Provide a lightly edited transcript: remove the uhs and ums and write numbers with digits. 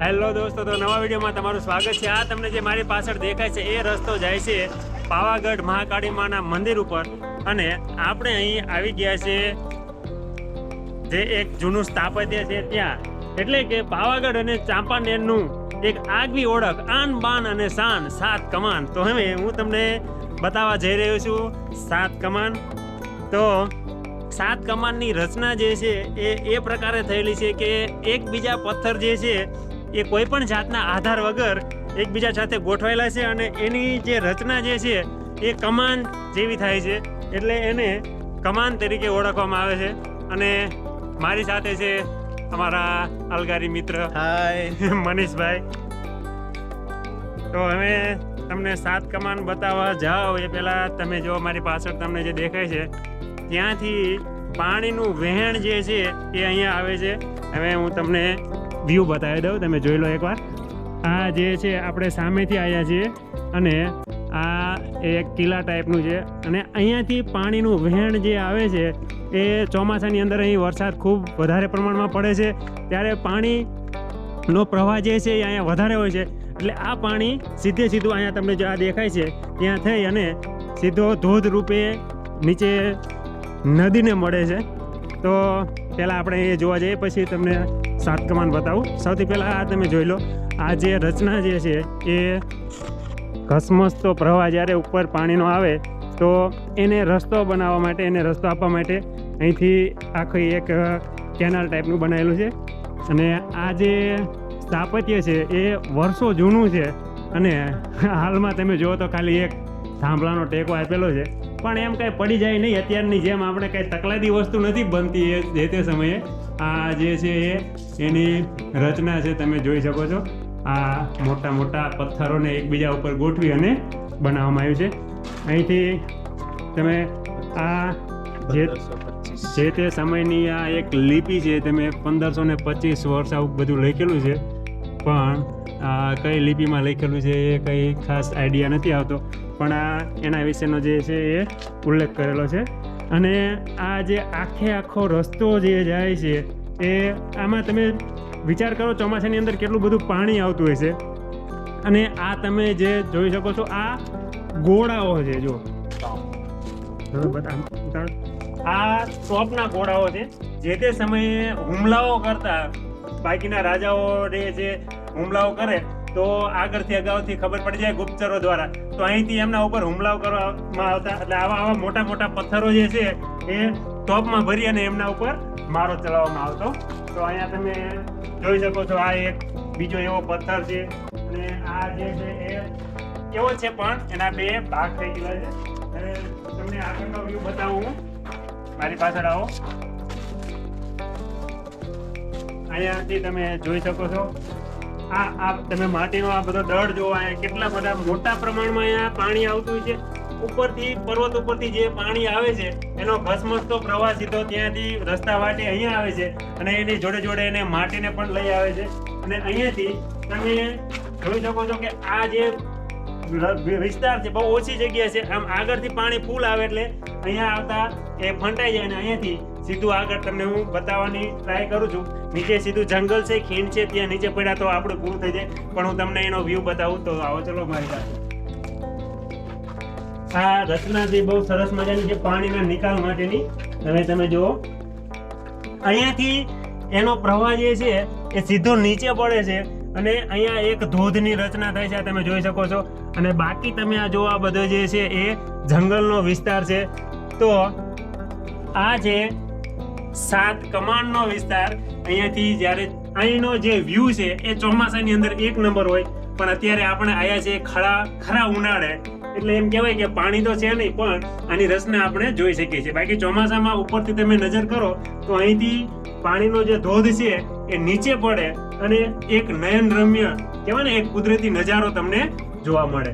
Hello દોસ્તો, તો નવા વિડીયોમાં તમારું સ્વાગત છે। આ તમને જે મારી પાછળ દેખાય છે એ રસ્તો જાય છે પાવાગઢ મહાકાળી માના મંદિર ઉપર, અને આપણે અહીં આવી ગયા છે જે એક જૂનું સ્થાપત્ય છે ત્યાં, એટલે કે પાવાગઢ અને ચાંપાનેરનું એક આગવી ઓળખ, આન બાન અને શાન, 7 કમાન। તો હવે હું તમને બતાવવા જઈ રહ્યો છું 7 કમાન। તો 7 કમાનની રચના જે છે એ પ્રકારે થયેલી છે કે એકબીજા પથ્થર જે છે એ કોઈ પણ જાતના આધાર વગર એકબીજા સાથે ગોઠવાયેલા છે, અને એની જે રચના જે છે એ કમાન જેવી થાય છે, એટલે એને કમાન તરીકે ઓળખવામાં આવે છે। અને મારી સાથે છે અમારા અલગારી મિત્ર હાય મનીષભાઈ। તો હવે તમને 7 કમાન બતાવવા જાઓ એ પહેલાં તમે જો મારી પાછળ તમને જે દેખાય છે ત્યાંથી પાણીનું વહેણ જે છે એ અહીંયા આવે છે। હવે હું તમને વ્યૂ બતાવી દઉં, તમે જોઈ લો એકવાર। આ જે છે આપણે સામેથી આવ્યા છીએ, અને આ એક કિલ્લા ટાઈપનું છે, અને અહીંયાથી પાણીનું વહેણ જે આવે છે એ ચોમાસાની અંદર અહીં વરસાદ ખૂબ વધારે પ્રમાણમાં પડે છે ત્યારે પાણીનો પ્રવાહ જે છે એ અહીંયા વધારે હોય છે, એટલે આ પાણી સીધું અહીંયા તમને જે આ દેખાય છે ત્યાં થઈ અને સીધો ધોધ રૂપે નીચે નદીને મળે છે। તો પહેલાં આપણે એ જોવા જઈએ, પછી તમને 7 કમાન બતાવું। સૌથી પહેલાં આ તમે જોઈ લો, આ જે રચના જે છે એ ઘસમસતો પ્રવાહ જ્યારે ઉપર પાણીનો આવે તો એને રસ્તો બનાવવા માટે, એને રસ્તો આપવા માટે અહીંથી આખી એક કેનાલ ટાઈપનું બનાવેલું છે। અને આ જે સ્થાપત્ય છે એ વર્ષો જૂનું છે, અને હાલમાં તમે જુઓ તો ખાલી એક થાંભલાનો ટેકો આપેલો છે, પણ એમ કાંઈ પડી જાય નહીં। અત્યારની જેમ આપણે કાંઈ તકલાદી વસ્તુ નથી બનતી એ જે તે સમયે। આ જે છે એની રચના છે, તમે જોઈ શકો છો। આ મોટા મોટા પથ્થરોને એકબીજા ઉપર ગોઠવી અને બનાવવામાં આવ્યું છે। અહીંથી તમે આ જે તે સમયની આ એક લિપિ છે, તમે 1525 વર્ષ આવું બધું લખેલું છે, પણ આ કઈ લિપિમાં લખેલું છે એ કંઈ ખાસ આઈડિયા નથી આવતો, પણ આ એના વિશેનો જે છે એ ઉલ્લેખ કરેલો છે। અને આ જે આખો રસ્તો જે જાય છે એ આમાં તમે વિચાર કરો, ચોમાસાની અંદર કેટલું બધું પાણી આવતું હોય છે, અને આ તમે જે જોઈ શકો છો આ ઘોડાઓ છે, જો આ ટોપના ઘોડાઓ છે, જે તે સમયે હુમલાઓ કરતા, બાકીના રાજાઓ જે હુમલાઓ કરે તો આગળથી અગાઉથી ખબર પડી જાય ગુપ્તચરો દ્વારા, તો અહીંથી એમના ઉપર હુમલાઓ કરવામાં આવતા, એટલે આવા મોટા મોટા પથ્થરો જે છે એ ટોપમાં ભરી અને એમના ઉપર મારો ચલાવવામાં આવતો। તો અહીંયા તમે જોઈ શકો છો, આ એક બીજો એવો પથ્થર છે, અને આ જે છે એ એવો છે પણ એના 2 ભાગ થઈ ગયેલા છે। અને તમને આગળનો વ્યૂ બતાવું, મારી પાછળ આવો। અહીંયાથી તમે જોઈ શકો છો આ તમે માટીનો આ બધો દળ જોવો, અહીંયા કેટલા બધા મોટા પ્રમાણમાં અહીંયા પાણી આવતું હોય છે। ઉપરથી પર્વત ઉપરથી જે પાણી આવે છે એનો ઘસમસતો પ્રવાહ સીધો ત્યાંથી રસ્તા વાટે અહીંયા આવે છે, અને એની જોડે જોડે એને માટીને પણ લઈ આવે છે। અને અહીંયાથી તમે જોઈ શકો છો કે આ જે વિસ્તાર છે બહુ ઓછી જગ્યા છે, આમ આગળથી પાણી ફૂલ આવે એટલે અહીંયા આવતા એ ફંટાઈ જાય, અને અહીંયાથી સીધું આગળ તમને હું બતાવવાની ટ્રાય કરું છું। નીચે સીધું જંગલ છે, ખીણ છે, ત્યાં નીચે પડ્યા તો આપણે પૂરું થઈ જાય, પણ હું તમને એનો વ્યૂ બતાવું। તો આવો ચલો મારી પાસે। આ રચના જે બહુ સરસ મજાની છે પાણીના નિકાલ માટેની, હવે તમે જુઓ અહીંયાથી એનો પ્રવાહ જે છે એ સીધો નીચે પડે છે, અને અહીંયા એક ધોધની રચના થાય છે, તમે જોઈ શકો છો। અને બાકી તમે આ જો આ બધો જે છે એ જંગલનો વિસ્તાર છે। તો આ છે 7 કમાનનો વિસ્તાર। અહીંયાથી જ્યારે અહીંનો જે વ્યૂ છે એ ચોમાસાની અંદર 1 નંબર હોય, પણ અત્યારે આપણે આવ્યા છે ખરા ઉનાળે, એટલે એમ કહેવાય કે પાણી તો છે નહીં, પણ આની રચના આપણે જોઈ શકીએ છીએ। બાકી ચોમાસામાં ઉપરથી તમે નજર કરો તો અહીંથી પાણીનો જે ધોધ છે એ નીચે પડે, અને એક નયનરમ્ય કહેવાય ને એક કુદરતી નજારો તમને જોવા મળે।